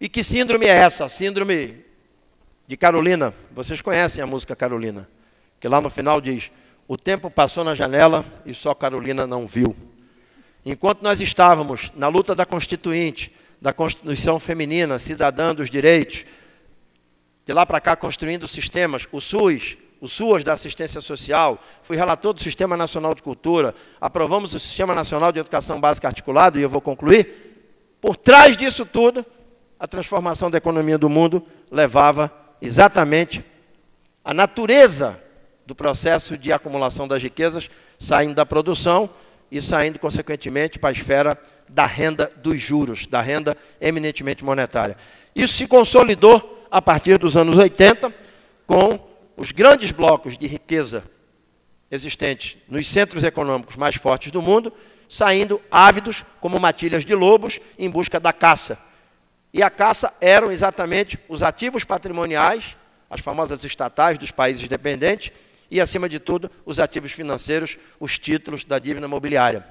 E que síndrome é essa? Síndrome de Carolina. Vocês conhecem a música Carolina, que lá no final diz: o tempo passou na janela e só Carolina não viu. Enquanto nós estávamos na luta da Constituinte, da Constituição Feminina, cidadã dos direitos, de lá para cá construindo sistemas, o SUAS da assistência social, fui relator do Sistema Nacional de Cultura, aprovamos o Sistema Nacional de Educação Básica Articulado, e eu vou concluir, por trás disso tudo, a transformação da economia do mundo levava exatamente a natureza do processo de acumulação das riquezas, saindo da produção e saindo, consequentemente, para a esfera da renda dos juros, da renda eminentemente monetária. Isso se consolidou a partir dos anos 80, com os grandes blocos de riqueza existentes nos centros econômicos mais fortes do mundo, saindo ávidos como matilhas de lobos em busca da caça. E a caça eram exatamente os ativos patrimoniais, as famosas estatais dos países dependentes, e, acima de tudo, os ativos financeiros, os títulos da dívida imobiliária.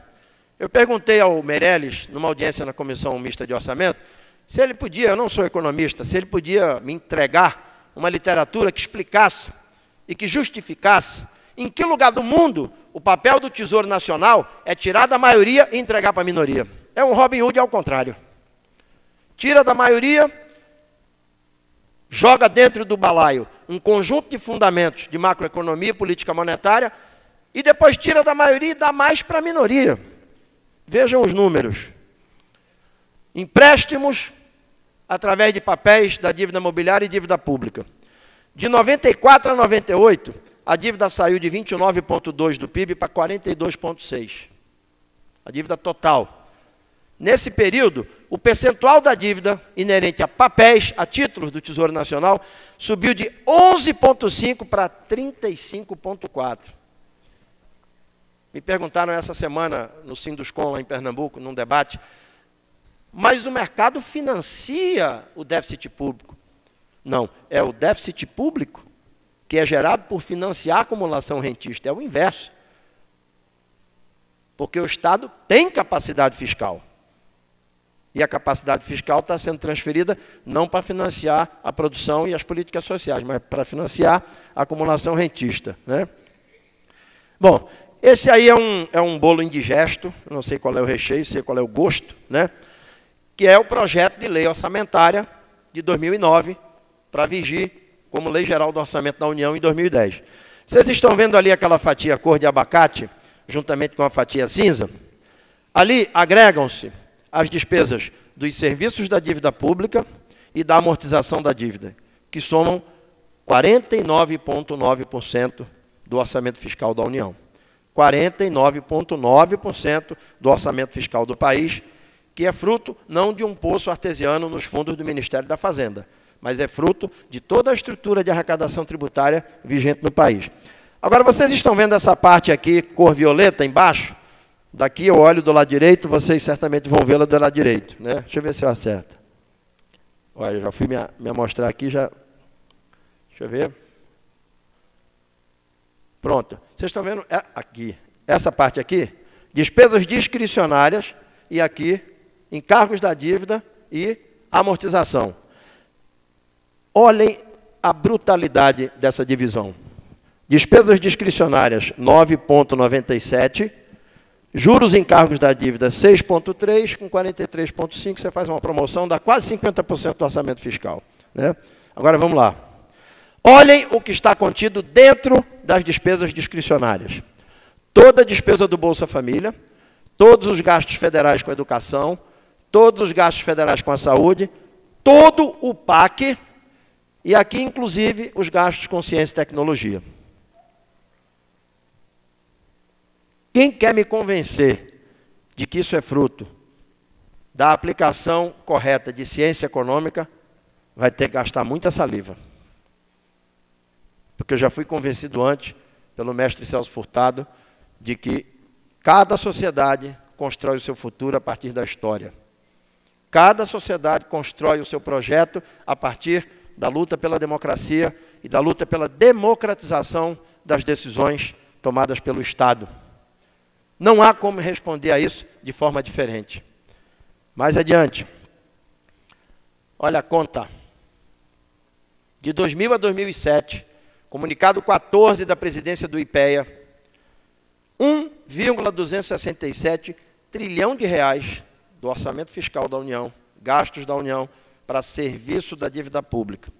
Eu perguntei ao Meirelles, numa audiência na Comissão Mista de Orçamento, se ele podia, eu não sou economista, se ele podia me entregar uma literatura que explicasse e que justificasse em que lugar do mundo o papel do Tesouro Nacional é tirar da maioria e entregar para a minoria. É um Robin Hood ao contrário. Tira da maioria, joga dentro do balaio um conjunto de fundamentos de macroeconomia e política monetária e depois tira da maioria e dá mais para a minoria. Vejam os números. Empréstimos através de papéis da dívida imobiliária e dívida pública. De 94 a 98, a dívida saiu de 29,2% do PIB para 42,6%. A dívida total. Nesse período, o percentual da dívida inerente a papéis, a títulos do Tesouro Nacional, subiu de 11,5% para 35,4%. Me perguntaram essa semana, no Sinduscom, lá em Pernambuco, num debate, mas o mercado financia o déficit público. Não, é o déficit público que é gerado por financiar a acumulação rentista. É o inverso. Porque o Estado tem capacidade fiscal. E a capacidade fiscal está sendo transferida não para financiar a produção e as políticas sociais, mas para financiar a acumulação rentista, né? Bom, esse aí é um bolo indigesto, não sei qual é o recheio, sei qual é o gosto, né? Que é o projeto de lei orçamentária de 2009, para vigir como Lei Geral do Orçamento da União em 2010. Vocês estão vendo ali aquela fatia cor de abacate, juntamente com a fatia cinza? Ali agregam-se as despesas dos serviços da dívida pública e da amortização da dívida, que somam 49,9% do orçamento fiscal da União. 49,9% do orçamento fiscal do país, que é fruto não de um poço artesiano nos fundos do Ministério da Fazenda, mas é fruto de toda a estrutura de arrecadação tributária vigente no país. Agora, vocês estão vendo essa parte aqui, cor violeta, embaixo? Daqui eu olho do lado direito, vocês certamente vão vê-la do lado direito, né? Deixa eu ver se eu acerto. Olha, eu já fui me amostrar aqui, já... Deixa eu ver. Pronto. Vocês estão vendo aqui, essa parte aqui, despesas discricionárias, e aqui, encargos da dívida e amortização. Olhem a brutalidade dessa divisão. Despesas discricionárias, 9,97%. Juros e encargos da dívida, 6,3%, com 43,5%, você faz uma promoção, dá quase 50% do orçamento fiscal, né? Agora, vamos lá. Olhem o que está contido dentro das despesas discricionárias. Toda a despesa do Bolsa Família, todos os gastos federais com a educação, todos os gastos federais com a saúde, todo o PAC, e aqui, inclusive, os gastos com ciência e tecnologia. Quem quer me convencer de que isso é fruto da aplicação correta de ciência econômica, vai ter que gastar muita saliva. Porque eu já fui convencido antes, pelo mestre Celso Furtado, de que cada sociedade constrói o seu futuro a partir da história. Cada sociedade constrói o seu projeto a partir da luta pela democracia e da luta pela democratização das decisões tomadas pelo Estado. Não há como responder a isso de forma diferente. Mais adiante. Olha a conta. De 2000 a 2007, comunicado 14 da presidência do IPEA, 1,267 trilhão de reais do orçamento fiscal da União, gastos da União para serviço da dívida pública.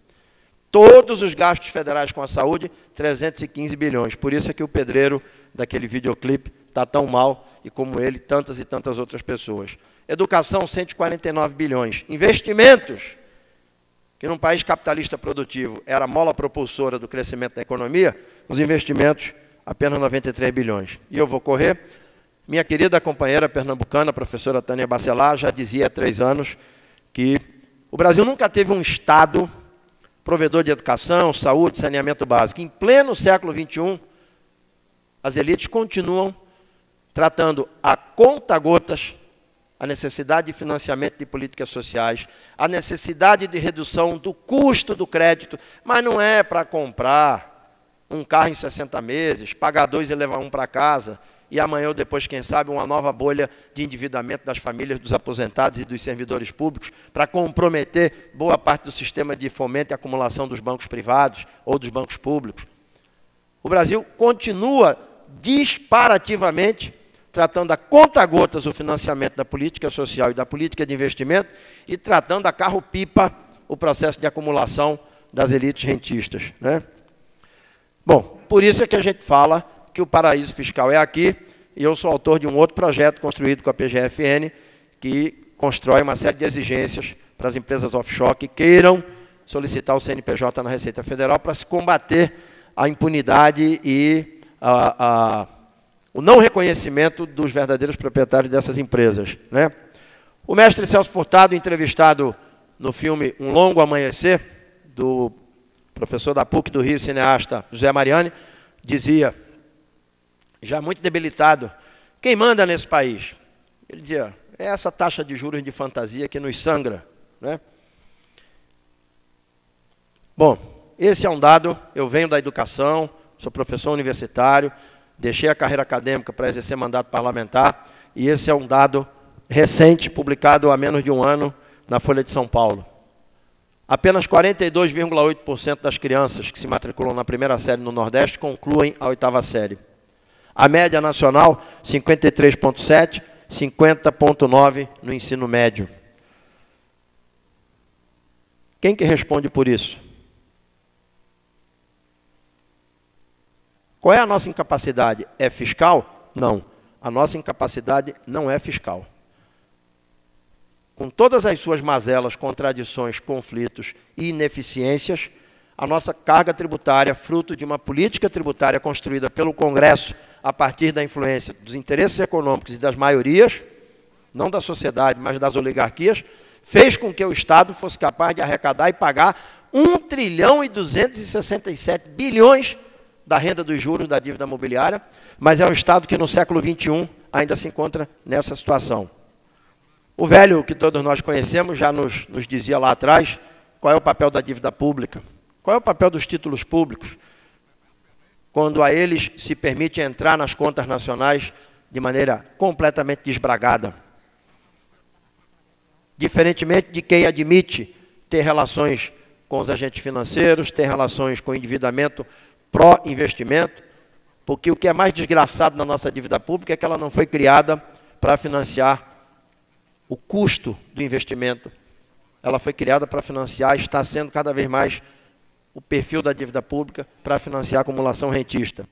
Todos os gastos federais com a saúde, 315 bilhões. Por isso é que o pedreiro daquele videoclipe está tão mal, e como ele, tantas e tantas outras pessoas. Educação, 149 bilhões. Investimentos, que num país capitalista produtivo era a mola propulsora do crescimento da economia, os investimentos, apenas 93 bilhões. E eu vou correr. Minha querida companheira pernambucana, a professora Tânia Bacelar, já dizia há 3 anos que o Brasil nunca teve um Estado provedor de educação, saúde, saneamento básico. Em pleno século XXI, as elites continuam tratando a conta-gotas a necessidade de financiamento de políticas sociais, a necessidade de redução do custo do crédito, mas não é para comprar um carro em 60 meses, pagar 2 e levar um para casa, e amanhã ou depois, quem sabe, uma nova bolha de endividamento das famílias dos aposentados e dos servidores públicos para comprometer boa parte do sistema de fomento e acumulação dos bancos privados ou dos bancos públicos. O Brasil continua disparativamente tratando a conta-gotas o financiamento da política social e da política de investimento e tratando a carro-pipa o processo de acumulação das elites rentistas, né? Bom, por isso é que a gente fala que o paraíso fiscal é aqui, e eu sou autor de um outro projeto construído com a PGFN, que constrói uma série de exigências para as empresas offshore que queiram solicitar o CNPJ na Receita Federal para se combater a impunidade e o não reconhecimento dos verdadeiros proprietários dessas empresas, né? O mestre Celso Furtado, entrevistado no filme Um Longo Amanhecer, do professor da PUC do Rio, cineasta José Mariani, dizia, já muito debilitado, quem manda nesse país? Ele dizia, é essa taxa de juros de fantasia que nos sangra, né? Bom, esse é um dado, eu venho da educação, sou professor universitário, deixei a carreira acadêmica para exercer mandato parlamentar, e esse é um dado recente, publicado há menos de um ano, na Folha de São Paulo. Apenas 42,8% das crianças que se matriculam na primeira série no Nordeste concluem a 8ª série. A média nacional, 53,7%, 50,9% no ensino médio. Quem que responde por isso? Qual é a nossa incapacidade? É fiscal? Não. A nossa incapacidade não é fiscal. Com todas as suas mazelas, contradições, conflitos e ineficiências, a nossa carga tributária, fruto de uma política tributária construída pelo Congresso a partir da influência dos interesses econômicos e das maiorias, não da sociedade, mas das oligarquias, fez com que o Estado fosse capaz de arrecadar e pagar 1,267 trilhões da renda dos juros da dívida imobiliária, mas é um Estado que no século XXI ainda se encontra nessa situação. O velho que todos nós conhecemos já nos dizia lá atrás qual é o papel da dívida pública, qual é o papel dos títulos públicos, quando a eles se permite entrar nas contas nacionais de maneira completamente desbragada. Diferentemente de quem admite ter relações com os agentes financeiros, ter relações com o endividamento pró-investimento, porque o que é mais desgraçado na nossa dívida pública é que ela não foi criada para financiar o custo do investimento. Ela foi criada para financiar, está sendo cada vez mais o perfil da dívida pública para financiar a acumulação rentista.